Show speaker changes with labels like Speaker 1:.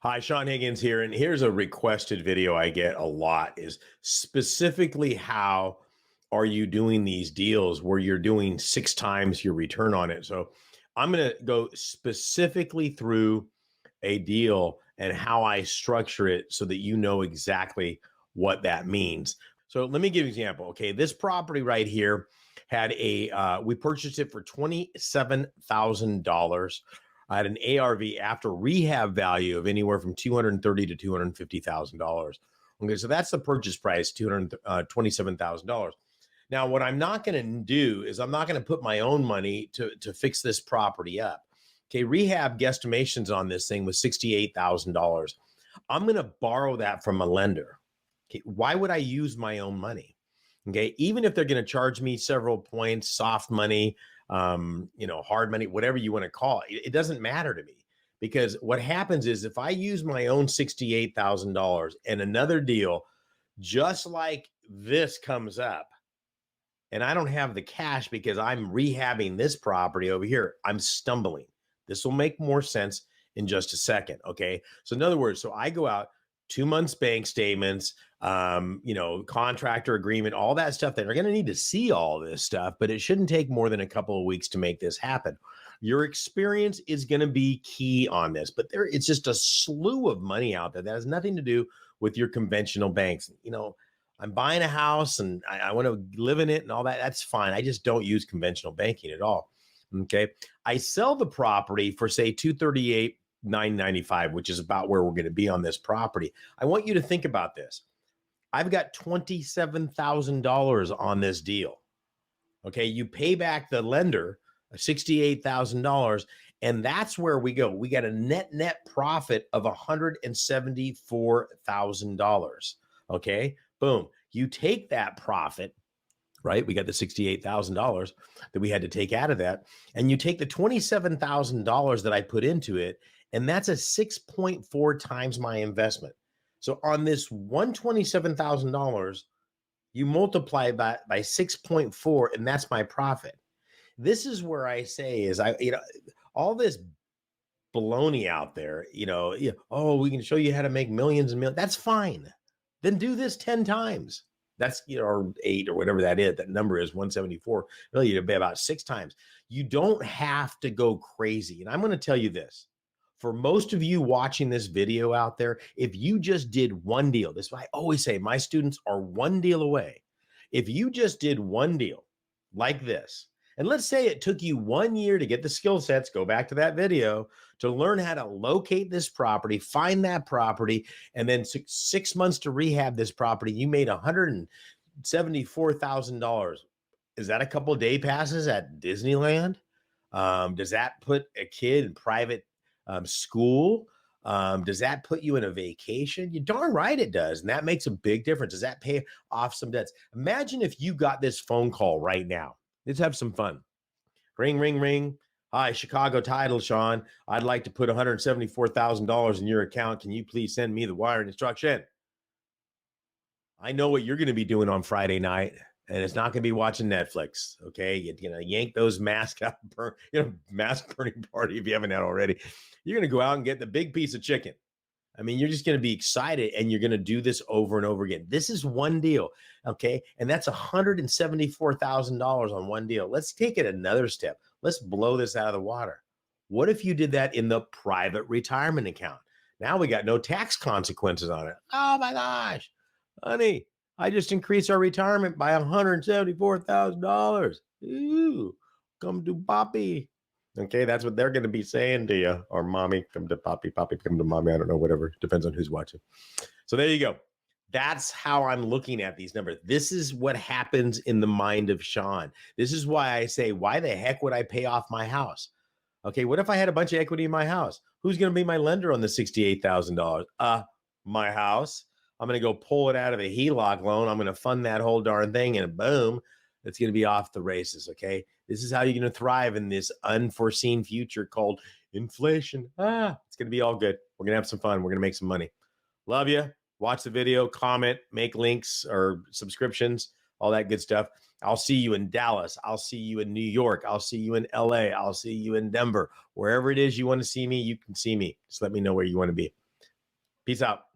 Speaker 1: Hi, Sean Higgins here, and here's a requested video I get a lot is specifically how are you doing these deals where you're doing 6 times your return on it. So I'm going to go specifically through a deal and how I structure it so that you know exactly what that means. So let me give you an example. Okay, this property right here had we purchased it for $27,000. I had an ARV after rehab value of anywhere from $230,000 to $250,000. Okay, so that's the purchase price, $227,000. Now, what I'm not going to do is I'm not going to put my own money to fix this property up. Okay, rehab guesstimations on this thing was $68,000. I'm going to borrow that from a lender. Okay, why would I use my own money? Okay, even if they're going to charge me several points, soft money, hard money, whatever you want to call it, it doesn't matter to me because what happens is if I use my own $68,000 and another deal just like this comes up, and I don't have the cash because I'm rehabbing this property over here, I'm stumbling. This will make more sense in just a second. Okay. So, in other words, so I go out 2 months bank statements, contractor agreement, all that stuff. They're going to need to see all this stuff, but it shouldn't take more than a couple of weeks to make this happen. Your experience is going to be key on this, but it's just a slew of money out there that has nothing to do with your conventional banks. I'm buying a house and I want to live in it and all that. That's fine. I just don't use conventional banking at all. Okay. I sell the property for say 238,995, which is about where we're going to be on this property. I want you to think about this. I've got $27,000 on this deal. Okay. You pay back the lender $68,000. And that's where we go. We got a net profit of $174,000. Okay. Boom. You take that profit, right? We got the $68,000 that we had to take out of that. And you take the $27,000 that I put into it, and that's a 6.4 times my investment. So on this $127,000, you multiply that by 6.4, and that's my profit. This is where I say is all this baloney out there, oh, we can show you how to make millions and millions. That's fine. Then do this 10 times. That's, or 8 or whatever that is. That number is 174. Really, it'd be about 6 times. You don't have to go crazy. And I'm going to tell you this. For most of you watching this video out there, if you just did one deal, this is why I always say my students are one deal away. If you just did one deal like this, and let's say it took you 1 year to get the skill sets, go back to that video, to learn how to locate this property, find that property, and then 6 months to rehab this property, you made $174,000. Is that a couple of day passes at Disneyland? Does that put a kid in private school? Does that put you in a vacation? You darn right it does. And that makes a big difference. Does that pay off some debts? Imagine if you got this phone call right now. Let's have some fun. Ring, ring, ring. Hi, Chicago Title, Sean. I'd like to put $174,000 in your account. Can you please send me the wire instruction? I know what you're going to be doing on Friday night, and it's not going to be watching Netflix. Okay, you're going to yank those masks out, mask burning party if you haven't had already. You're going to go out and get the big piece of chicken. I mean, you're just going to be excited, and you're going to do this over and over again. This is one deal, okay? And that's $174,000 on one deal. Let's take it another step. Let's blow this out of the water. What if you did that in the private retirement account? Now we got no tax consequences on it. Oh my gosh, honey, I just increased our retirement by $174,000. Ooh, come to Poppy. Okay, that's what they're going to be saying to you. Or mommy, come to Poppy, Poppy, come to mommy. I don't know, whatever. Depends on who's watching. So there you go. That's how I'm looking at these numbers. This is what happens in the mind of Sean. This is why I say, why the heck would I pay off my house? Okay, what if I had a bunch of equity in my house? Who's going to be my lender on the $68,000? My house. I'm going to go pull it out of a HELOC loan. I'm going to fund that whole darn thing, and boom, it's going to be off the races, okay? This is how you're going to thrive in this unforeseen future called inflation. It's going to be all good. We're going to have some fun. We're going to make some money. Love you. Watch the video, comment, make links or subscriptions, all that good stuff. I'll see you in Dallas. I'll see you in New York. I'll see you in LA. I'll see you in Denver. Wherever it is you want to see me, you can see me. Just let me know where you want to be. Peace out.